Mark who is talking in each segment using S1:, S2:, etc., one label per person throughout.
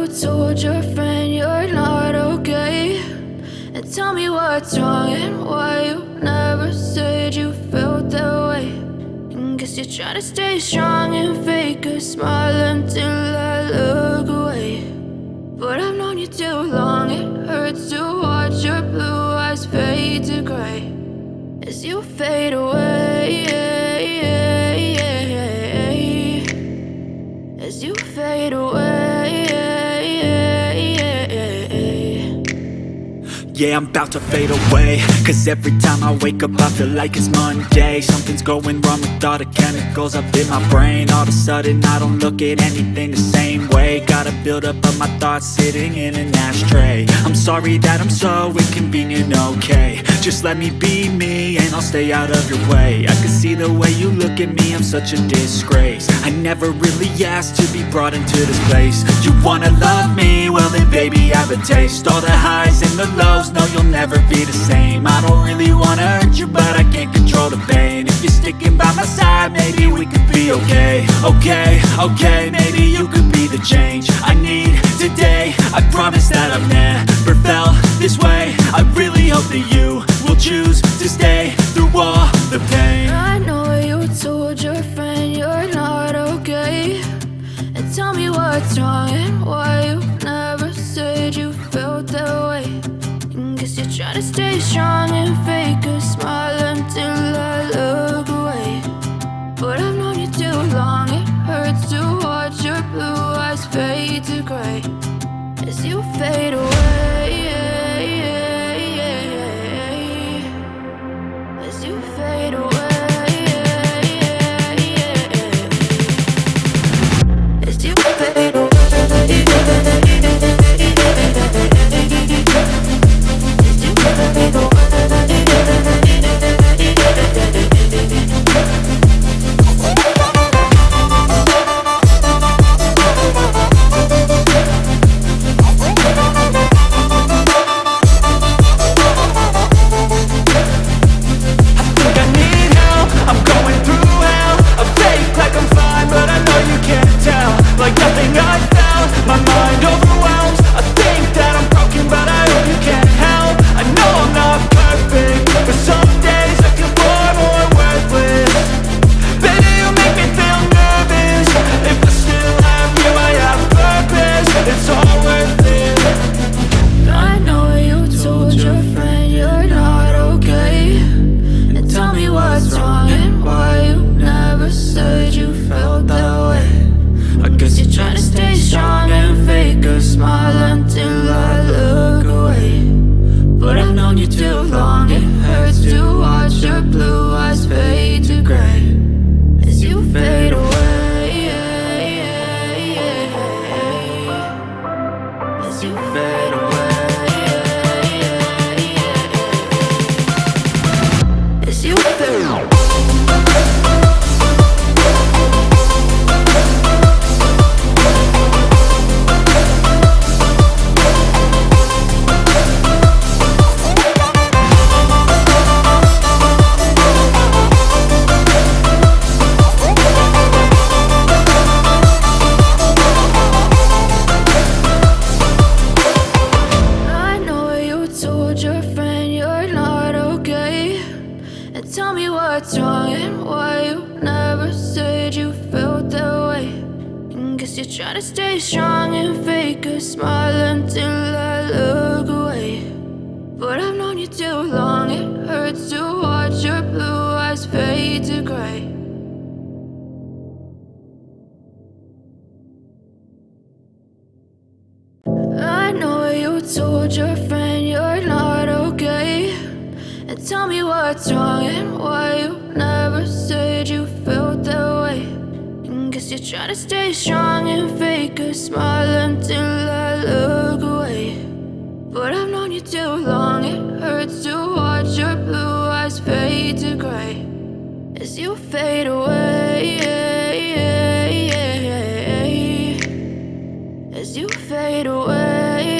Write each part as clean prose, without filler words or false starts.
S1: told your friend you're not okay, and tell me what's wrong and why you never said you felt that way. And guess you're trying to stay strong and fake a smile until I look away. But I've known you too long, it hurts to watch your blue eyes fade to gray as you fade away, as you fade away.
S2: Yeah, I'm about to fade away, cause every time I wake up I feel like it's Monday. Something's going wrong with all the chemicals up in my brain. All of a sudden I don't look at anything the same way. Got a buildup of my thoughts sitting in an ashtray. I'm sorry that I'm so inconvenient, okay. Just let me be me and I'll stay out of your way. I can see the way you look at me, I'm such a disgrace. I never really asked to be brought into this place. You wanna love me? Well then baby, have a taste. All the highs and the lows, no, you'll never be the same. I don't really wanna hurt you, but I can't control the pain. If you're sticking by my side, maybe we could be okay. Okay, maybe you could be the change I need today. I promise that I've never felt this way. I really hope that you will choose to stay through all the pain.
S1: I know you told your friend you're not okay, and tell me what's wrong and why you never said you felt that way. Guess you're trying to stay strong and fake a smile until I look away. But I've known you too long, it hurts to watch your blue eyes fade to gray as you fade away, as you fade away, as you fade away. I know you told your friend you're not okay, and tell me what's wrong and why you never said you felt that way. And guess you're trying to stay strong and fake a smile until I look away. But I've known you too long, it hurts to watch your blue eyes fade to gray as you fade away, as you fade away.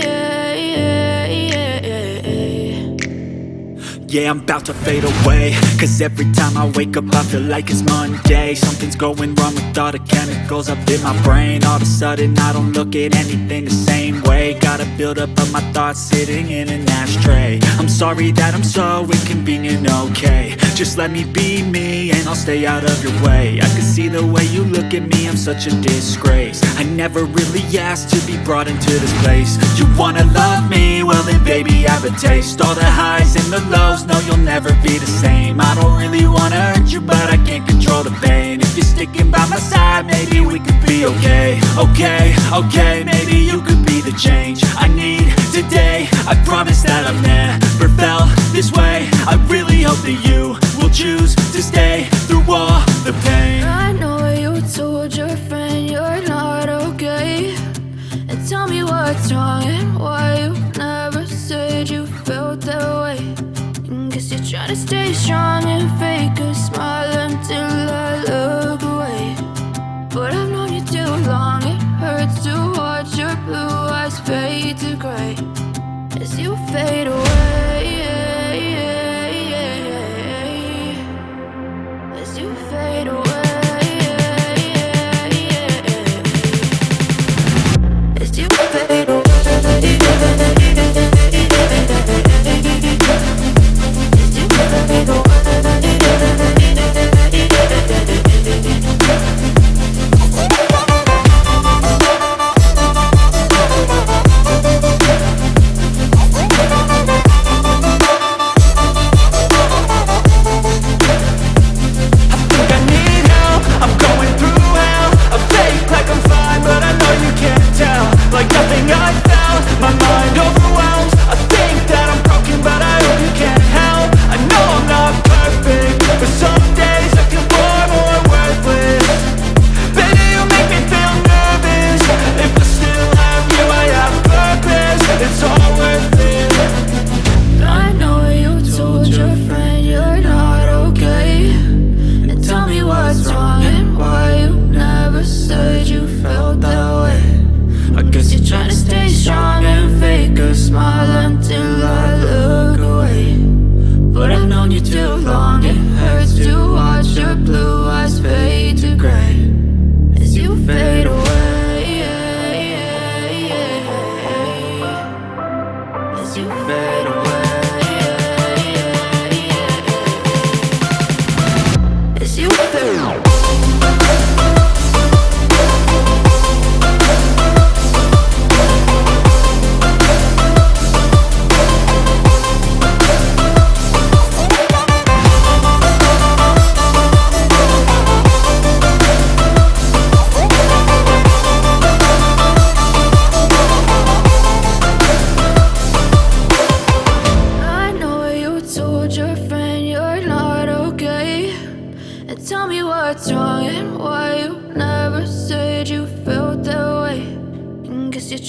S2: Yeah, I'm about to fade away, cause every time I wake up I feel like it's Monday. Something's going wrong with all the chemicals up in my brain. All of a sudden I don't look at anything the same way. Got a buildup of my thoughts sitting in an ashtray. I'm sorry that I'm so inconvenient, okay. Just let me be me and I'll stay out of your way. I can see the way you look at me, I'm such a disgrace. I never really asked to be brought into this place. You wanna love me? Well then baby I have a taste. All the highs and the lows, no you'll never be the same. I don't really wanna hurt you but I can't control the pain. If you're sticking by my side maybe we could be okay. Okay, maybe you could be the change I need today. I promise that I've never felt this way. I really hope that you will choose to stay through all the pain.
S1: I know you told your friend you're not okay, and tell me what's wrong and why you never said you felt that way. Guess you're trying to stay strong and fake a smile until I look away. But I've known you too long, it hurts to watch your blue eyes fade to gray as you fade away. As you fade away. As you fade away.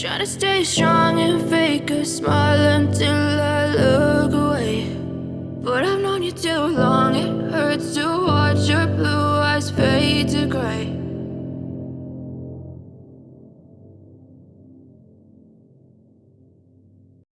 S1: Trying to stay strong and fake a smile until I look away. But I've known you too long, it hurts to watch your